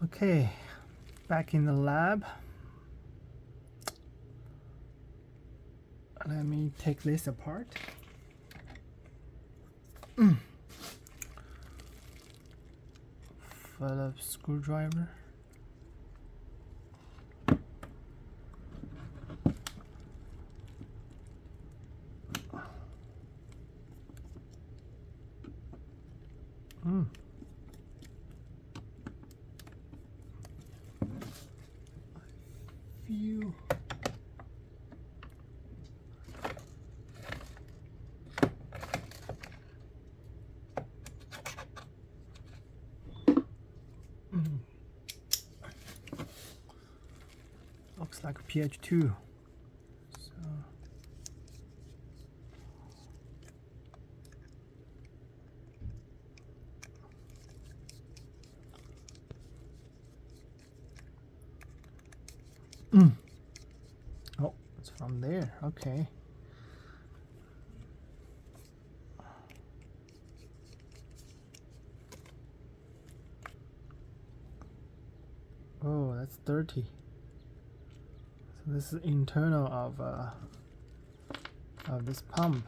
Okay, back in the lab. Let me take this apart. Phillips screwdriver. Few. Looks like pH 2. So oh, it's from there. Okay. Oh, that's dirty. So this is internal of this pump.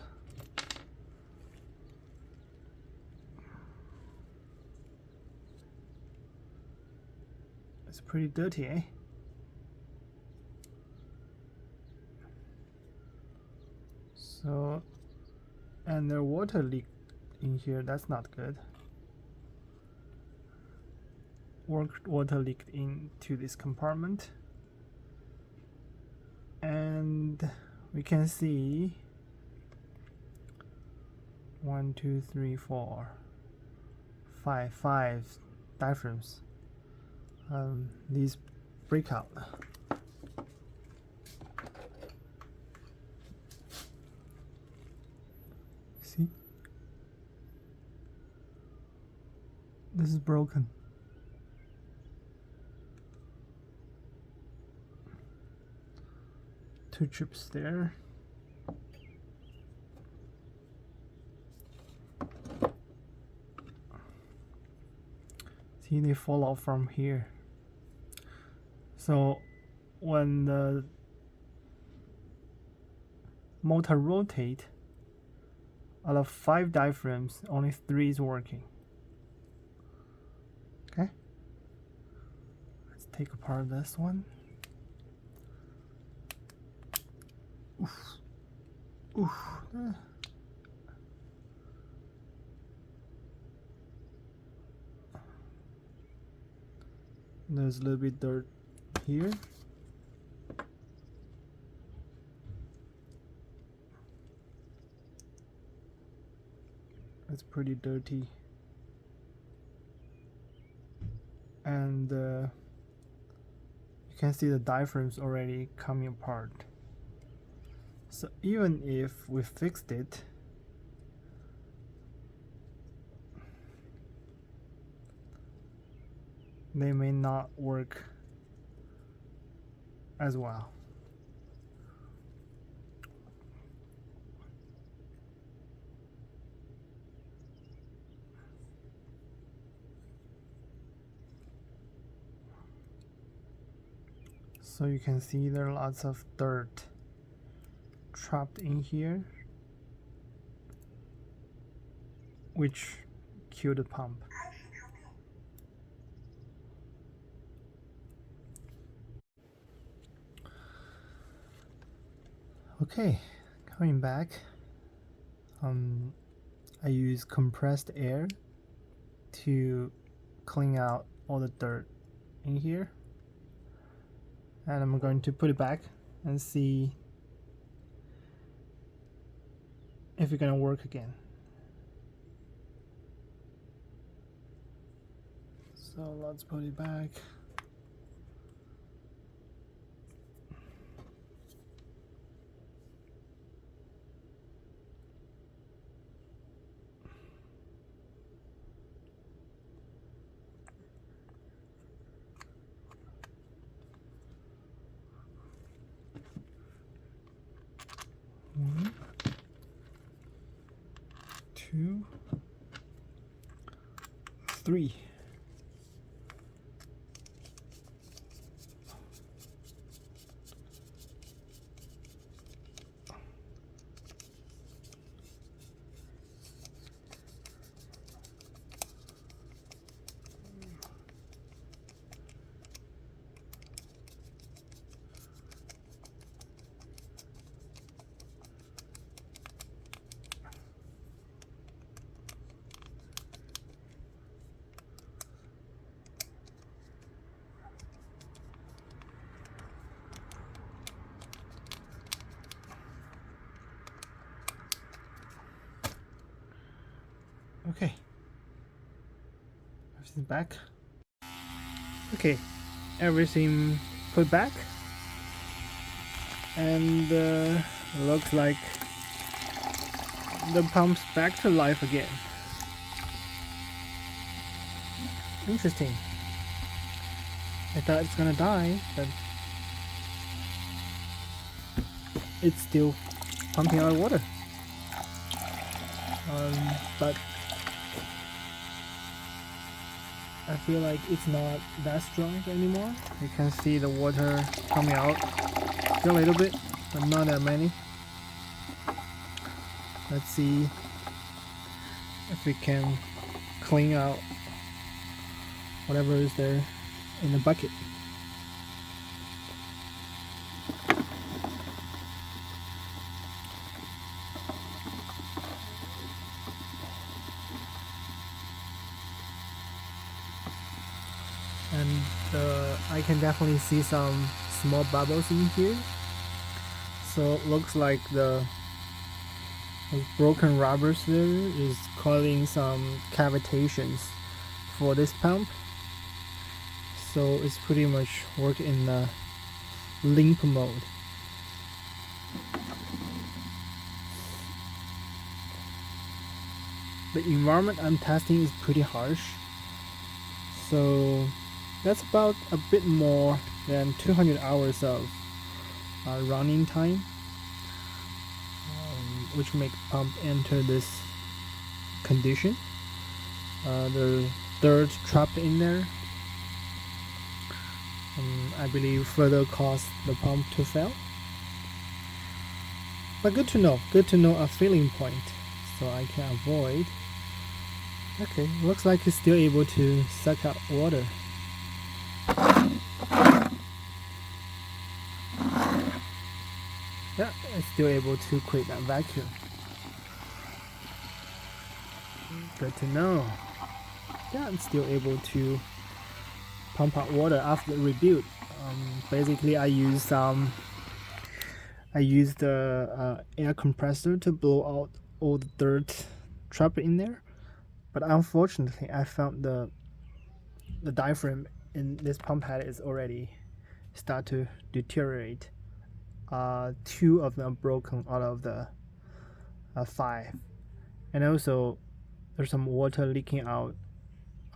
It's pretty dirty, eh? So, and the water leak in here. That's not good. Water leaked into this compartment, and we can see 1, 2, 3, 4, 5 diaphragms. These break out. See, this is broken. Two chips there. See, they fall off from here. So when the motor rotate, out of 5 diaphragms, only 3 is working. Okay, let's take apart this one. Oof. Oof. There's a little bit dirt here. It's pretty dirty. And you can see the diaphragms already coming apart. So even if we fixed it, they may not work as well. So you can see there are lots of dirt trapped in here, which killed the pump. Okay, coming back, I use compressed air to clean out all the dirt in here, and I'm going to put it back and see if it's gonna work again. So let's put it back. One, 2, 3. everything back. Okay, everything put back, and looks like the pump's back to life again. Interesting. I thought it's gonna die, but it's still pumping out water. But I feel like it's not that strong anymore. You can see the water coming out still a little bit, but not that many. Let's see if we can clean out whatever is there in the bucket. And I can definitely see some small bubbles in here. So it looks like the broken rubbers there is causing some cavitations for this pump. So it's pretty much working in the limp mode. The environment I'm testing is pretty harsh. So that's about a bit more than 200 hours of running time, which make the pump enter this condition. The dirt trapped in there, I believe further caused the pump to fail. But good to know a filling point, so I can avoid. Okay, looks like it's still able to suck out water. Yeah, it's still able to create that vacuum. Good to know. Yeah, it's still able to pump out water after the rebuild. Basically, I used the air compressor to blow out all the dirt trapped in there. But unfortunately, I found the diaphragm in this pump head is already start to deteriorate. 2 of them broken out of the 5, and also there's some water leaking out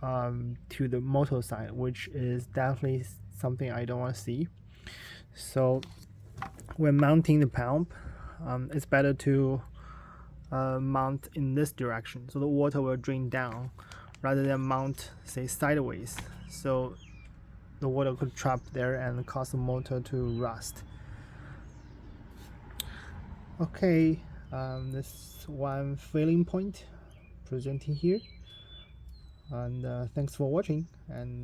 to the motor side, which is definitely something I don't want to see. So when mounting the pump, it's better to mount in this direction, so the water will drain down, rather than mount, say, sideways, so the water could trap there and cause the motor to rust. Okay, this one failing point presenting here, and thanks for watching, and